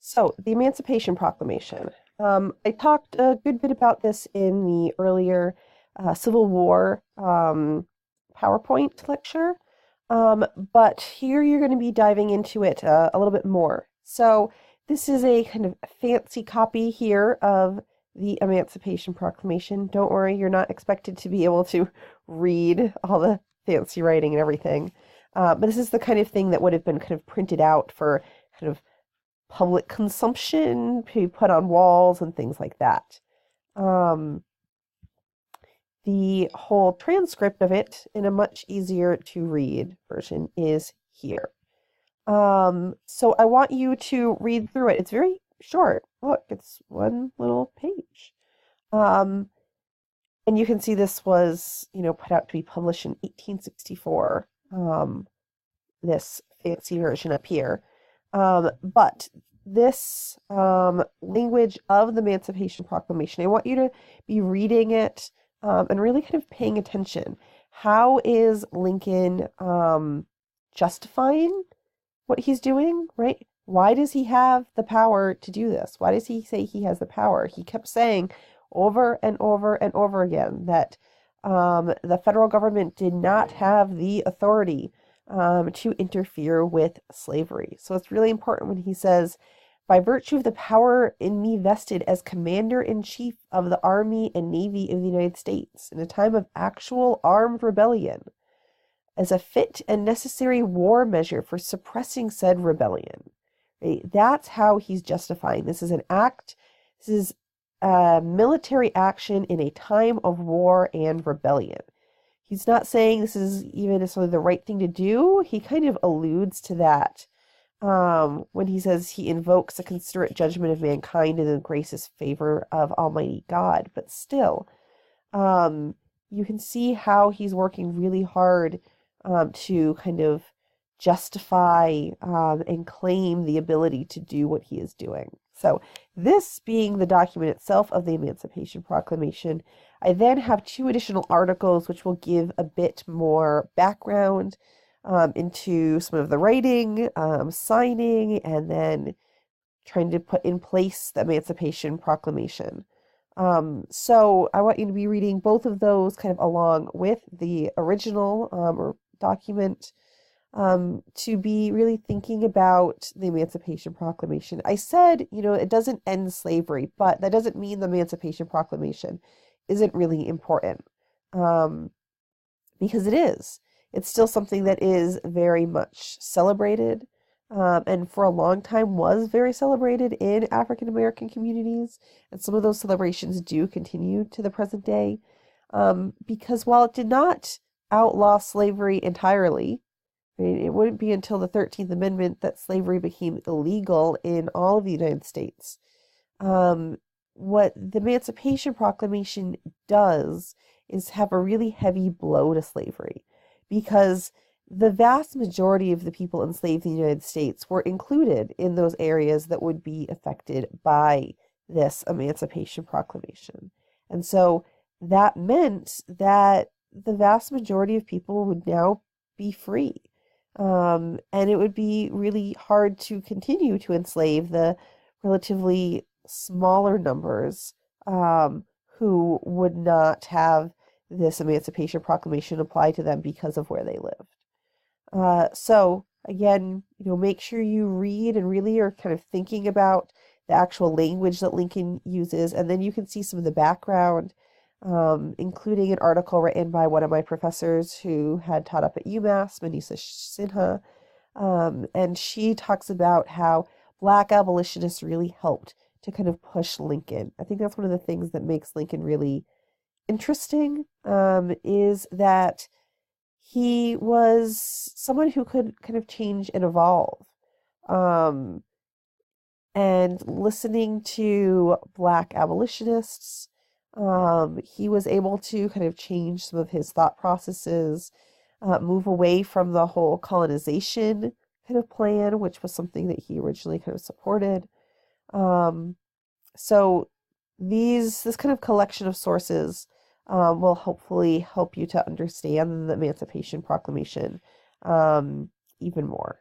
So, the Emancipation Proclamation. I talked a good bit about this in the earlier Civil War PowerPoint lecture, but here you're going to be diving into it a little bit more. So, this is a kind of fancy copy here of the Emancipation Proclamation. Don't worry, you're not expected to be able to read all the fancy writing and everything. But this is the kind of thing that would have been kind of printed out for kind of public consumption, to put on walls and things like that. Um, the whole transcript of it in a much easier to read version is here. So I want you to read through it. It's very short. Look, it's one little page. Um, and you can see this was, put out to be published in 1864. This fancy version up here. But this language of the Emancipation Proclamation, I want you to be reading it and really kind of paying attention. How is Lincoln justifying what he's doing, right? Why does he have the power to do this? Why does he say he has the power? He kept saying over and over and over again that the federal government did not have the authority to interfere with slavery. So it's really important when he says, by virtue of the power in me vested as Commander-in-Chief of the Army and Navy of the United States in a time of actual armed rebellion, as a fit and necessary war measure for suppressing said rebellion. Right? That's how he's justifying. This is an act, this is a military action in a time of war and rebellion. He's not saying this is even necessarily the right thing to do. He kind of alludes to that when he says he invokes a considerate judgment of mankind and the gracious favor of Almighty God. But still, you can see how he's working really hard to kind of justify and claim the ability to do what he is doing. So this being the document itself of the Emancipation Proclamation, I then have two additional articles which will give a bit more background into some of the writing, signing, and then trying to put in place the Emancipation Proclamation. So I want you to be reading both of those kind of along with the original or document to be really thinking about the Emancipation Proclamation. I said, it doesn't end slavery, but that doesn't mean the Emancipation Proclamation isn't really important, because it is. It's still something that is very much celebrated, and for a long time was very celebrated in African American communities, and some of those celebrations do continue to the present day, because while it did not outlaw slavery entirely, it wouldn't be until the 13th Amendment that slavery became illegal in all of the United States. What the Emancipation Proclamation does is have a really heavy blow to slavery, because the vast majority of the people enslaved in the United States were included in those areas that would be affected by this Emancipation Proclamation. And so that meant that the vast majority of people would now be free. And it would be really hard to continue to enslave the relatively smaller numbers who would not have this Emancipation Proclamation apply to them because of where they lived. So again, make sure you read and really are kind of thinking about the actual language that Lincoln uses, and then you can see some of the background, including an article written by one of my professors who had taught up at UMass, Manisa Sinha, and she talks about how Black abolitionists really helped to kind of push Lincoln. I think that's one of the things that makes Lincoln really interesting, is that he was someone who could kind of change and evolve. And listening to Black abolitionists, he was able to kind of change some of his thought processes, move away from the whole colonization kind of plan, which was something that he originally kind of supported. So this kind of collection of sources will hopefully help you to understand the Emancipation Proclamation even more.